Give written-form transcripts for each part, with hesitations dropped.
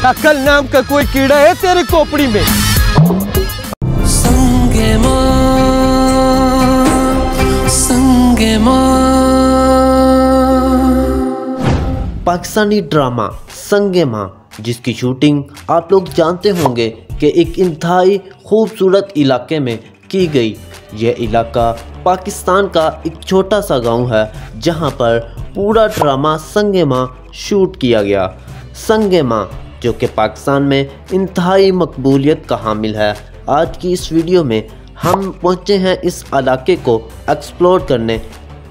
अकल नाम का कोई कीड़ा है तेरे खोपड़ी में। संगे मां पाकिस्तानी ड्रामा संगे मां, जिसकी शूटिंग आप लोग जानते होंगे कि एक इंतहाई खूबसूरत इलाके में की गई। यह इलाका पाकिस्तान का एक छोटा सा गांव है जहां पर पूरा ड्रामा संगे मां शूट किया गया। संगे मां जो कि पाकिस्तान में इंतहाई मकबूलियत का हामिल है। आज की इस वीडियो में हम पहुंचे हैं इस इलाके को एक्सप्लोर करने।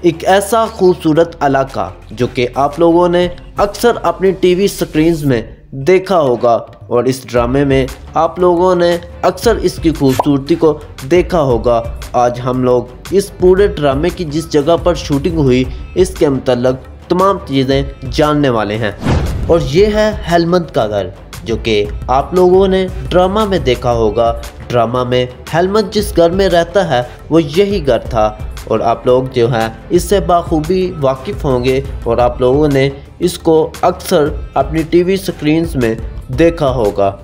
एक ऐसा खूबसूरत इलाका जो कि आप लोगों ने अक्सर अपनी टीवी स्क्रीन्स में देखा होगा और इस ड्रामे में आप लोगों ने अक्सर इसकी खूबसूरती को देखा होगा। आज हम लोग इस पूरे ड्रामे की जिस जगह पर शूटिंग हुई इसके मतलब तमाम चीज़ें जानने वाले हैं। और ये है हेलमंद का घर, जो कि आप लोगों ने ड्रामा में देखा होगा। ड्रामा में हेलमंद जिस घर में रहता है वो यही घर था और आप लोग जो है इससे बाखूबी वाकिफ़ होंगे और आप लोगों ने इसको अक्सर अपनी टीवी स्क्रीन्स में देखा होगा।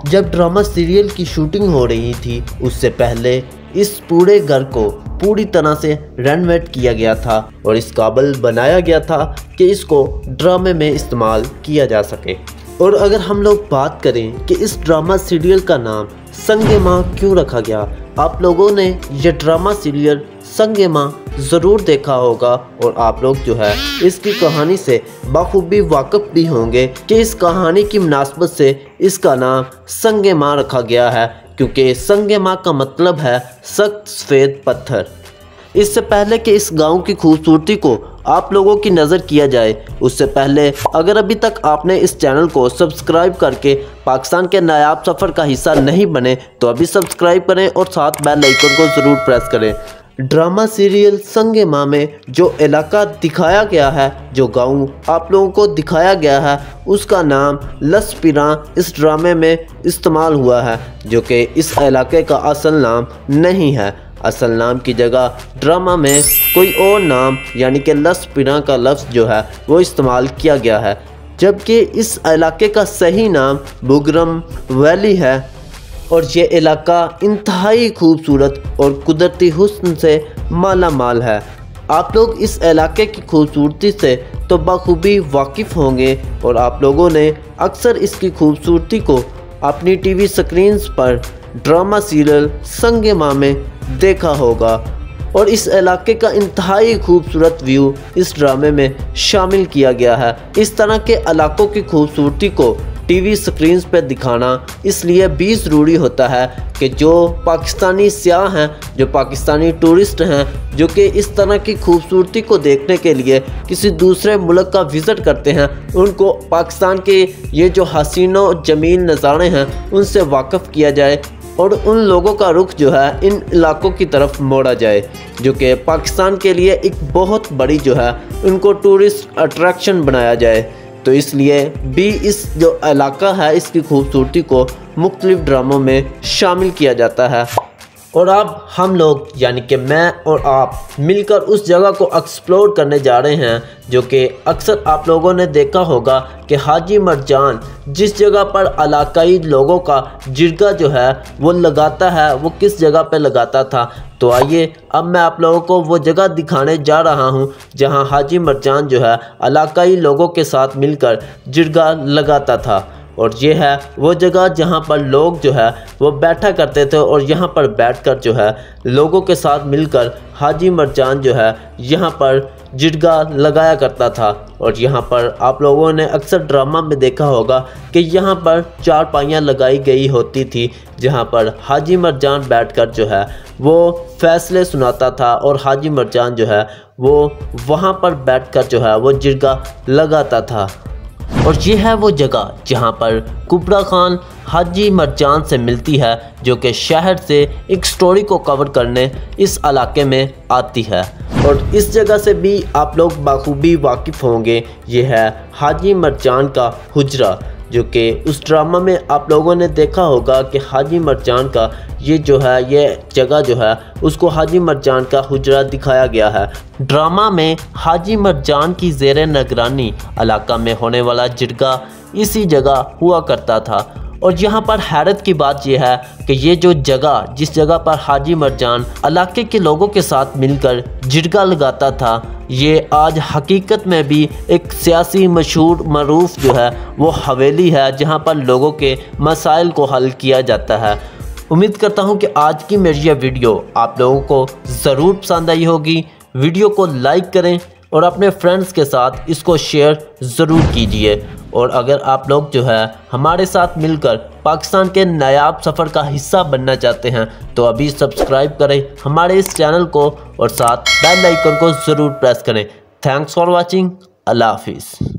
जब ड्रामा सीरियल की शूटिंग हो रही थी उससे पहले इस पूरे घर को पूरी तरह से रेनोवेट किया गया था और इस काबिल बनाया गया था कि इसको ड्रामे में इस्तेमाल किया जा सके। और अगर हम लोग बात करें कि इस ड्रामा सीरियल का नाम संगे मां क्यों रखा गया, आप लोगों ने यह ड्रामा सीरियल संगे मां ज़रूर देखा होगा और आप लोग जो है इसकी कहानी से बाखूबी वाकिफ़ भी होंगे कि इस कहानी की मुनासबत से इसका नाम संगे मां रखा गया है, क्योंकि संगे मां का मतलब है सख्त सफ़ेद पत्थर। इससे पहले कि इस गांव की खूबसूरती को आप लोगों की नज़र किया जाए, उससे पहले अगर अभी तक आपने इस चैनल को सब्सक्राइब करके पाकिस्तान के नायाब सफ़र का हिस्सा नहीं बने तो अभी सब्सक्राइब करें और साथ बेल आइकन को ज़रूर प्रेस करें। ड्रामा सीरियल संगे मां में जो इलाका दिखाया गया है, जो गांव आप लोगों को दिखाया गया है, उसका नाम लसपिरा इस ड्रामे में इस्तेमाल हुआ है, जो कि इस इलाके का असल नाम नहीं है। असल नाम की जगह ड्रामा में कोई और नाम यानी कि लसपिरा का लफ्ज़ जो है वो इस्तेमाल किया गया है, जबकि इस इलाके का सही नाम बुगरम वैली है। और ये इलाका इंतहाई खूबसूरत और कुदरती हुस्न से माला माल है। आप लोग इस इलाके की खूबसूरती से तो बखूबी वाकिफ़ होंगे और आप लोगों ने अक्सर इसकी खूबसूरती को अपनी टीवी स्क्रीन्स पर ड्रामा सीरियल संगे मां में देखा होगा। और इस इलाके का इंतहाई खूबसूरत व्यू इस ड्रामे में शामिल किया गया है। इस तरह के इलाकों की खूबसूरती को टीवी स्क्रीन्स पर दिखाना इसलिए भी ज़रूरी होता है कि जो पाकिस्तानी सयाह हैं, जो पाकिस्तानी टूरिस्ट हैं, जो कि इस तरह की खूबसूरती को देखने के लिए किसी दूसरे मुल्क का विज़िट करते हैं, उनको पाकिस्तान के ये जो हसीनो जमील नज़ारे हैं उनसे वाकिफ़ किया जाए और उन लोगों का रुख जो है इन इलाकों की तरफ मोड़ा जाए, जो कि पाकिस्तान के लिए एक बहुत बड़ी जो है उनको टूरिस्ट अट्रैक्शन बनाया जाए। तो इसलिए भी इस जो इलाका है इसकी खूबसूरती को मुख्तलिफ ड्रामों में शामिल किया जाता है। और अब हम लोग यानी कि मैं और आप मिलकर उस जगह को एक्सप्लोर करने जा रहे हैं, जो कि अक्सर आप लोगों ने देखा होगा कि हाजी मरजान जिस जगह पर इलाकाई लोगों का जिरगा जो है वो लगाता है, वो किस जगह पे लगाता था। तो आइए अब मैं आप लोगों को वो जगह दिखाने जा रहा हूं जहां हाजी मरजान जो है इलाकाई लोगों के साथ मिलकर जिरगा लगाता था। और ये है वो जगह जहाँ पर लोग जो है वो बैठा करते थे और यहाँ पर बैठकर जो है लोगों के साथ मिलकर हाजी मरजान जो है यहाँ पर जिरगा लगाया करता था। और यहाँ पर आप लोगों ने अक्सर ड्रामा में देखा होगा कि यहाँ पर चारपाइयाँ लगाई गई होती थी जहाँ पर हाजी मरजान बैठकर जो है वो फैसले सुनाता था और हाजी मरजान जो है वो वहाँ पर बैठकर जो है वो जिरगा लगाता था। और ये है वो जगह जहाँ पर कुबरा खान हाजी मरजान से मिलती है, जो कि शहर से एक स्टोरी को कवर करने इस इलाके में आती है। और इस जगह से भी आप लोग बाखूबी वाकिफ़ होंगे। ये है हाजी मरजान का हुजरा, जो कि उस ड्रामा में आप लोगों ने देखा होगा कि हाजी मरजान का ये जो है ये जगह जो है उसको हाजी मरजान का हुजरा दिखाया गया है। ड्रामा में हाजी मरजान की ज़ेरे निगरानी इलाका में होने वाला जिरगा इसी जगह हुआ करता था। और यहाँ पर हैरत की बात यह है कि ये जो जगह, जिस जगह पर हाजी मरजान इलाके के लोगों के साथ मिलकर जिरगा लगाता था, ये आज हकीकत में भी एक सियासी मशहूर मरूफ जो है वो हवेली है, जहाँ पर लोगों के मसाइल को हल किया जाता है। उम्मीद करता हूँ कि आज की मेरी यह वीडियो आप लोगों को ज़रूर पसंद आई होगी। वीडियो को लाइक करें और अपने फ्रेंड्स के साथ इसको शेयर ज़रूर कीजिए। और अगर आप लोग जो है हमारे साथ मिलकर पाकिस्तान के नायाब सफ़र का हिस्सा बनना चाहते हैं तो अभी सब्सक्राइब करें हमारे इस चैनल को और साथ बेल आइकन को ज़रूर प्रेस करें। Thanks for watching. अल्लाह हाफिज़।